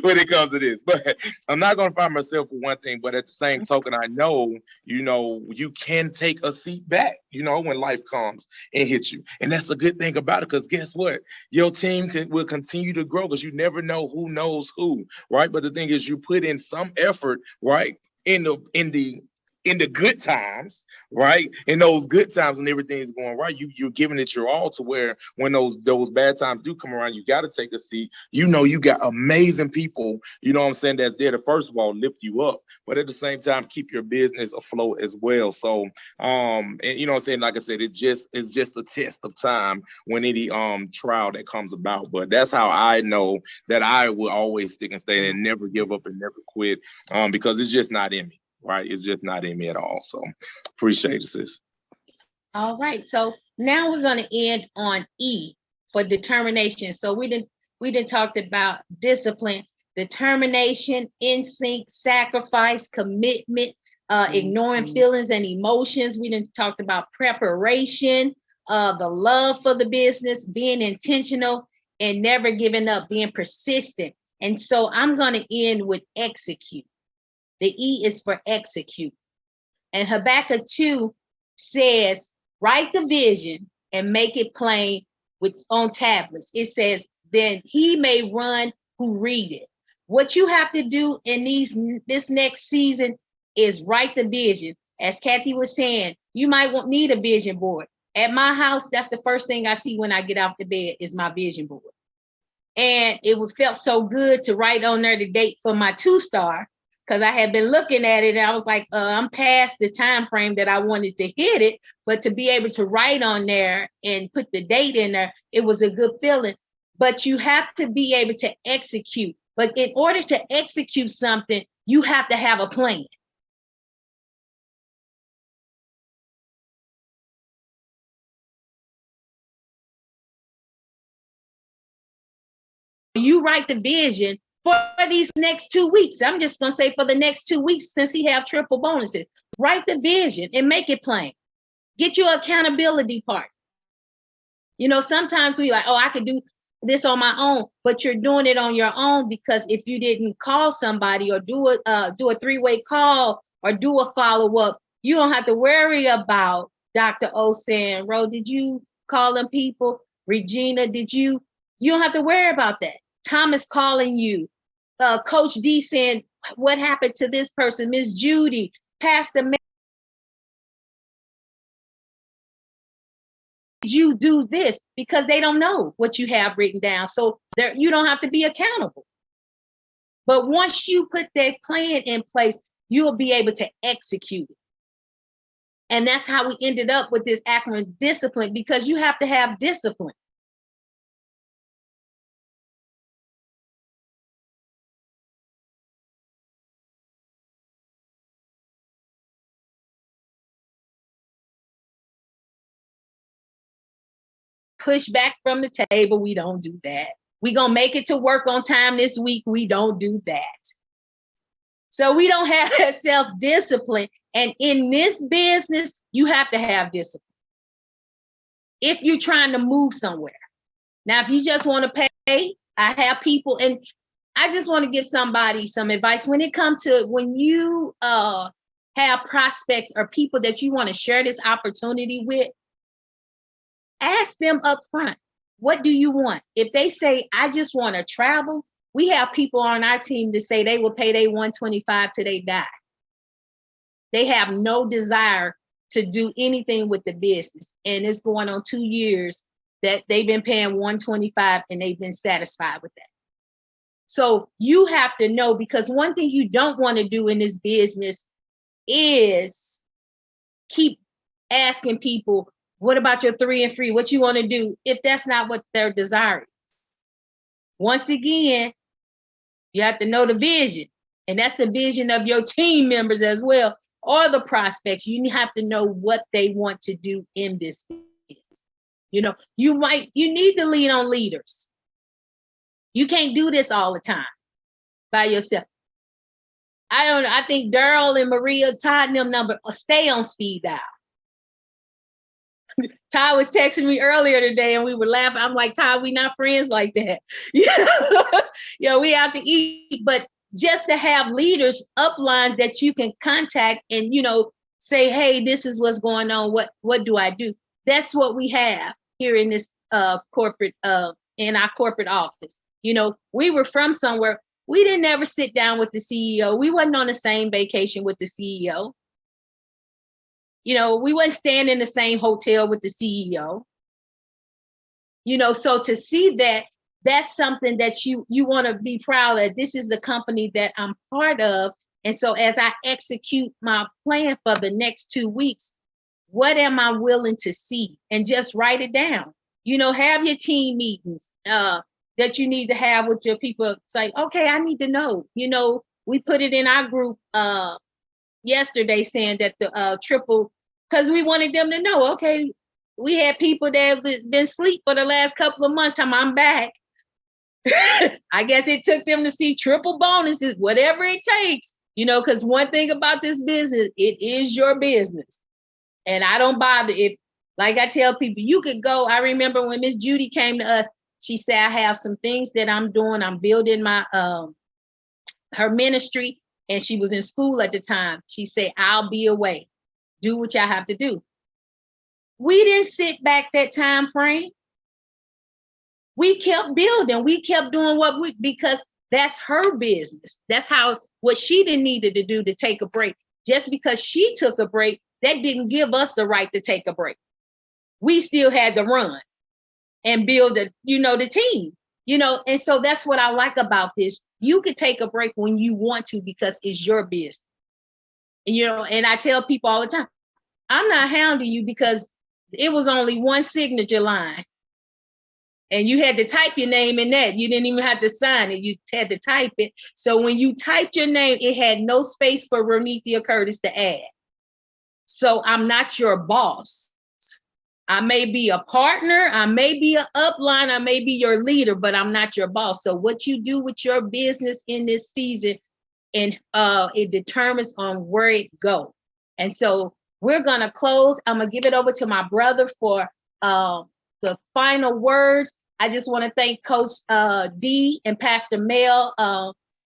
when it comes to this. But I'm not going to fire myself for one thing, but at the same token, I know, you know, you can take a seat back, you know, when life comes and hits you. And that's a good thing about it, because guess what? Your team will continue to grow, because you never know who knows who, right? But the thing is, you put in some effort, right, in the good times, right? In those good times when everything's going right, you're giving it your all, to where when those bad times do come around, you got to take a seat. You know, you got amazing people, you know what I'm saying, that's there to, first of all, lift you up, but at the same time, keep your business afloat as well. So, and you know what I'm saying, like I said, it's just a test of time when any trial that comes about. But that's how I know that I will always stick and stay and never give up and never quit, because it's just not in me. Right, it's just not in me at all. So appreciate it, sis. All right, so now we're going to end on E for determination. So we didn't talked about discipline, determination, instinct, sacrifice, commitment, ignoring feelings and emotions. We didn't talked about preparation, the love for the business, being intentional, and never giving up, being persistent. And so I'm going to end with execute. The E is for execute. And Habakkuk 2 says, write the vision and make it plain on tablets. It says, then he may run who read it. What you have to do in this next season is write the vision. As Kathy was saying, you might need a vision board. At my house, that's the first thing I see when I get off the bed is my vision board. And it felt so good to write on there the date for my 2-star, because I had been looking at it and I was like, I'm past the time frame that I wanted to hit it, but to be able to write on there and put the date in there, it was a good feeling. But you have to be able to execute. But in order to execute something, you have to have a plan. You write the vision, for these next 2 weeks. I'm just gonna say for the next 2 weeks, since he have triple bonuses, write the vision and make it plain. Get your accountability part. Sometimes we like, oh, I could do this on my own, but you're doing it on your own because if you didn't call somebody or do a three-way call or do a follow-up, you don't have to worry about Dr. O saying, Ro, did you call them people? Regina, did you? You don't have to worry about that. Thomas calling you, Coach D saying, what happened to this person? Miss Judy, Pastor Mary, you do this, because they don't know what you have written down. So you don't have to be accountable. But once you put that plan in place, you'll be able to execute it. And that's how we ended up with this acronym discipline, because you have to have discipline. Push back from the table, we don't do that. We gonna make it to work on time this week, we don't do that. So we don't have that self-discipline. And in this business, you have to have discipline if you're trying to move somewhere. Now, if you just want to pay, I have people, and I just want to give somebody some advice when it comes to when you have prospects or people that you want to share this opportunity with. Ask them up front, what do you want? If they say, I just want to travel, we have people on our team that say they will pay their $125 till they die. They have no desire to do anything with the business. And it's going on 2 years that they've been paying $125 and they've been satisfied with that. So you have to know, because one thing you don't want to do in this business is keep asking people, what about your 3 and free? What you want to do, if that's not what they're desiring? Once again, you have to know the vision. And that's the vision of your team members as well, or the prospects. You have to know what they want to do in this business. You need to lean on leaders. You can't do this all the time by yourself. I think Daryl and Maria, Todd and them number stay on speed dial. Todd was texting me earlier today and we were laughing. I'm like, Todd, we not friends like that. We have to eat, but just to have leaders uplines that you can contact and, say, hey, this is what's going on. What do I do? That's what we have here in this corporate, in our corporate office. We were from somewhere. We didn't ever sit down with the CEO. We wasn't on the same vacation with the CEO. We wouldn't stand in the same hotel with the CEO. So to see that, that's something that you want to be proud of. This is the company that I'm part of. And so as I execute my plan for the next 2 weeks, what am I willing to see? And just write it down. Have your team meetings that you need to have with your people. Say, okay, I need to know. We put it in our group yesterday saying that the triple, because we wanted them to know, okay, we had people that have been asleep for the last couple of months. Time I'm back. I guess it took them to see triple bonuses, whatever it takes, because one thing about this business, it is your business. And I don't bother if, like I tell people, you could go. I remember when Miss Judy came to us, she said, I have some things that I'm doing. I'm building my her ministry, and she was in school at the time. She said, I'll be away. Do what y'all have to do. We didn't sit back that time frame. We kept building. We kept doing because that's her business. That's what she didn't needed to do to take a break. Just because she took a break, that didn't give us the right to take a break. We still had to run and build the team, and so that's what I like about this. You could take a break when you want to, because it's your business. And I tell people all the time, I'm not hounding you because it was only one signature line. And you had to type your name in that. You didn't even have to sign it. You had to type it. So when you typed your name, it had no space for Ronithia Curtis to add. So I'm not your boss. I may be a partner, I may be an upline, I may be your leader, but I'm not your boss. So what you do with your business in this season, and it determines on where it go. And so we're gonna close. I'm gonna give it over to my brother for the final words. I just want to thank Coach D and Pastor Mel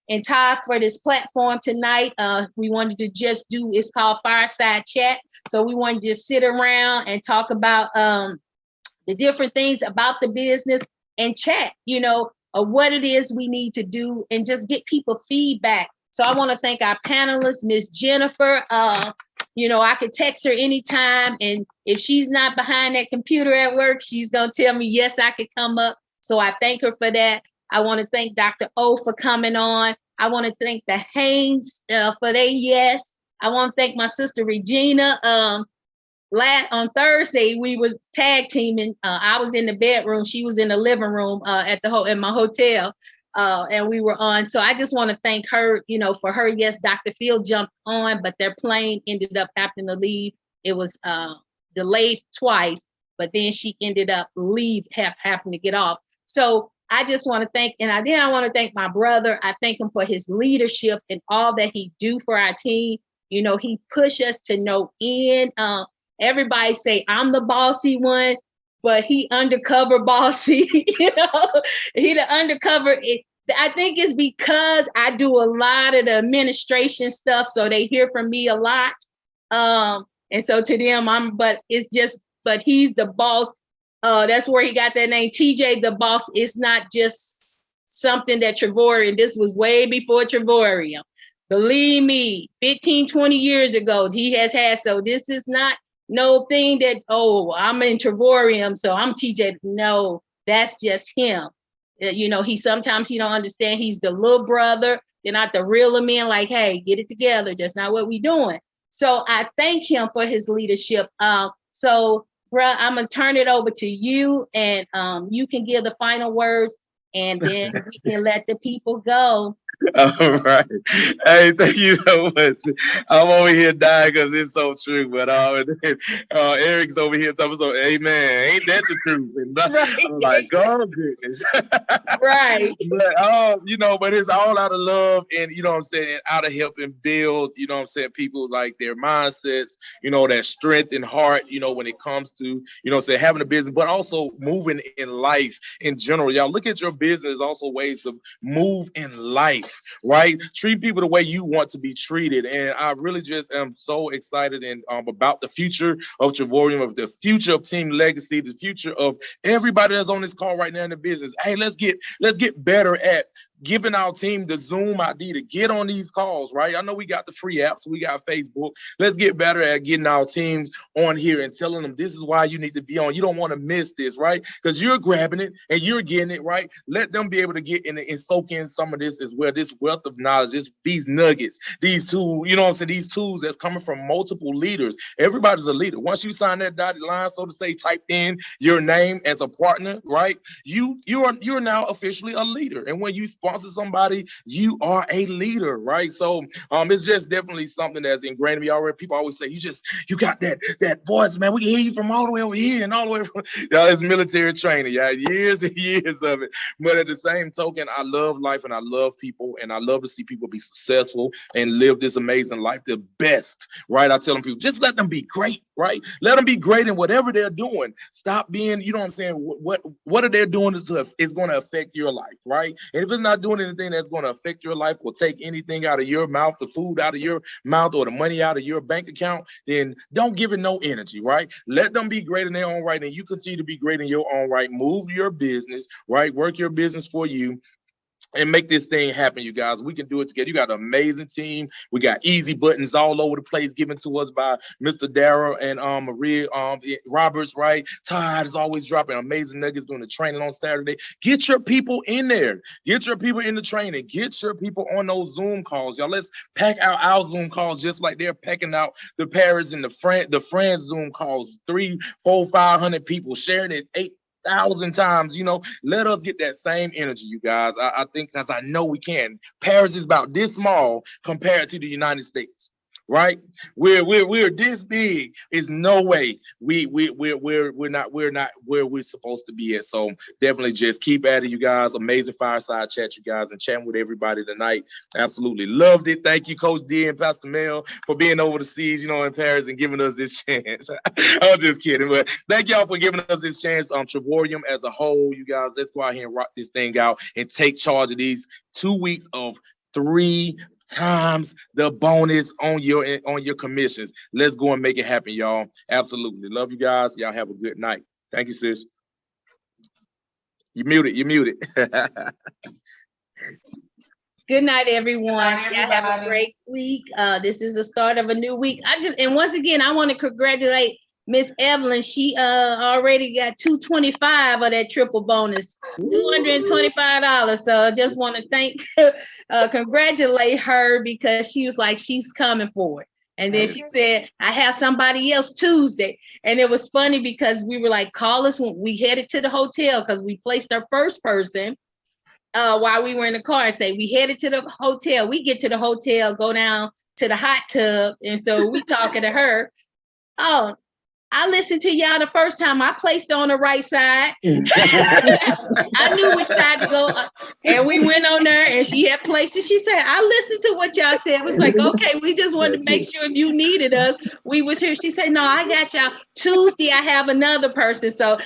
and Todd for this platform tonight. We wanted to just do, it's called Fireside Chat. So we wanted to just sit around and talk about the different things about the business and chat, you know, of what it is we need to do and just get people feedback. So I want to thank our panelists, Miss Jennifer. You know, I could text her anytime, and if she's not behind that computer at work, she's gonna tell me, yes, I could come up. So I thank her for that. I want to thank Dr. O for coming on. I want to thank the Haynes for their yes. I want to thank my sister Regina. On Thursday, we was tag teaming. I was in the bedroom, she was in the living room at my hotel. And we were on. So I just want to thank her, you know, for her. Yes, Dr. Field jumped on, but their plane ended up having to leave. It was delayed twice, but then she ended up having to get off. So I just want to thank, and I want to thank my brother. I thank him for his leadership and all that he do for our team. You know, he pushed us to no end. Everybody say I'm the bossy one, but he undercover bossy, you know, he the undercover. I think it's because I do a lot of the administration stuff, so they hear from me a lot. And so to them, but he's the boss. That's where he got that name, TJ the boss. It's not just something that Travorium, this was way before Travorium. Believe me, 15, 20 years ago, he has had, so this is not no thing that, oh, I'm in Travorium, so I'm TJ. No, that's just him. You know, sometimes he don't understand. He's the little brother. They're not the reel him in like, hey, get it together. That's not what we're doing. So I thank him for his leadership. So, bruh, I'm going to turn it over to you, and you can give the final words, and then we can let the people go. All right. Hey, thank you so much. I'm over here dying because it's so true. But Eric's over here talking so, hey man, ain't that the truth? And Right. I'm like, oh goodness. Right. But you know, but it's all out of love, and you know what I'm saying, out of helping build, you know what I'm saying, people like their mindsets, you know, that strength and heart, you know, when it comes to, you know, say having a business, but also moving in life in general. Y'all look at your business also ways to move in life. Right? Treat people the way you want to be treated. And I really just am so excited and about the future of Travorium, of the future of Team Legacy, the future of everybody that's on this call right now in the business. Hey, let's get better at giving our team the Zoom ID to get on these calls, right? I know we got the free apps, we got Facebook. Let's get better at getting our teams on here and telling them this is why you need to be on. You don't want to miss this, right? Because you're grabbing it and you're getting it, right? Let them be able to get in and soak in some of this as well, this wealth of knowledge, these nuggets, these tools, you know what I'm saying, these tools that's coming from multiple leaders. Everybody's a leader. Once you sign that dotted line, so to say, type in your name as a partner, right? You're now officially a leader. And when you sponsor somebody, you are a leader, right? So it's just definitely something that's ingrained in me already. People always say, you got that voice, man. We can hear you from all the way over here and all the way from, y'all, it's military training, yeah, years and years of it. But at the same token, I love life and I love people, and I love to see people be successful and live this amazing life the best, right? I tell them, people, just let them be great, right? Let them be great in whatever they're doing. Stop being, you know what I'm saying, what are they doing is going to affect your life, right? And if it's not doing anything that's going to affect your life or take anything out of your mouth, the food out of your mouth or the money out of your bank account, then don't give it no energy, right? Let them be great in their own right, and you continue to be great in your own right. Move your business, right? Work your business for you, and make this thing happen, you guys. We can do it together. You got an amazing team. We got easy buttons all over the place given to us by Mr. Darrell and Maria Roberts, right? Todd is always dropping amazing nuggets doing the training on Saturday. Get your people in there. Get your people in the training. Get your people on those Zoom calls, y'all. Let's pack out our Zoom calls just like they're packing out the Paris and the friends Zoom calls. 300, 400, 500 people sharing it 8,000 times, you know. Let us get that same energy, you guys. I think, because I know we can. Paris is about this small compared to the United States. right? We're this big. It's no way we're not where we're supposed to be at. So definitely just keep at it, you guys. Amazing fireside chat, you guys, and chatting with everybody tonight. Absolutely loved it. Thank you, Coach D and Pastor Mel, for being overseas, in Paris and giving us this chance. I'm just kidding, but thank y'all for giving us this chance. Travorium as a whole, you guys, let's go out here and rock this thing out and take charge of these 2 weeks of 3 times the bonus on your commissions. Let's go and make it happen, y'all. Absolutely. Love you guys. Y'all have a good night. Thank you, sis. You muted. Good night, everyone. Good night, Y'all have a everybody. great week. This is the start of a new week. And once again, I want to congratulate Miss Evelyn. She already got $225 of that triple bonus, $225. So I just want to congratulate her, because she was like, she's coming for it. And then she said, I have somebody else Tuesday. And it was funny because we were like, call us when we headed to the hotel, because we placed our first person while we were in the car, and say, we headed to the hotel. We get to the hotel, go down to the hot tub. And so we talking to her. Oh, I listened to y'all the first time. I placed on the right side. I knew which side to go. And we went on there, and she had placed it. She said, I listened to what y'all said. It was like, okay, we just wanted to make sure if you needed us, we was here. She said, no, I got y'all. Tuesday, I have another person. So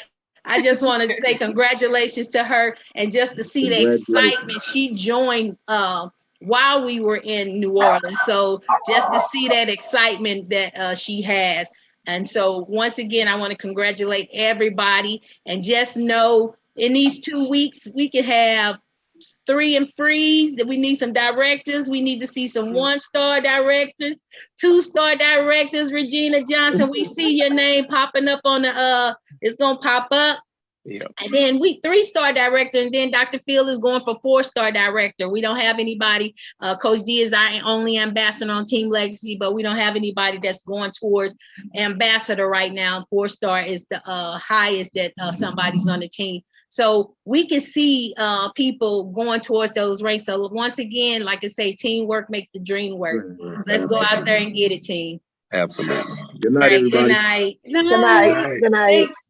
I just wanted to say congratulations to her, and just to see the excitement. She joined while we were in New Orleans. So just to see that excitement that she has. And so once again, I want to congratulate everybody, and just know in these 2 weeks, we can have 3 and freeze, that we need some directors. We need to see some 1-star directors, 2-star directors. Regina Johnson, we see your name popping up on the, it's going to pop up. Yeah. And then we 3-star director, and then Dr. Phil is going for 4-star director. We don't have anybody. Coach D is our only ambassador on Team Legacy, but we don't have anybody that's going towards ambassador right now. 4-star is the highest that somebody's on the team. So we can see people going towards those ranks. So once again, like I say, teamwork make the dream work. Let's go out there and get it, team. Absolutely. Good night, everybody. Good night. Good night. Good night. Thanks.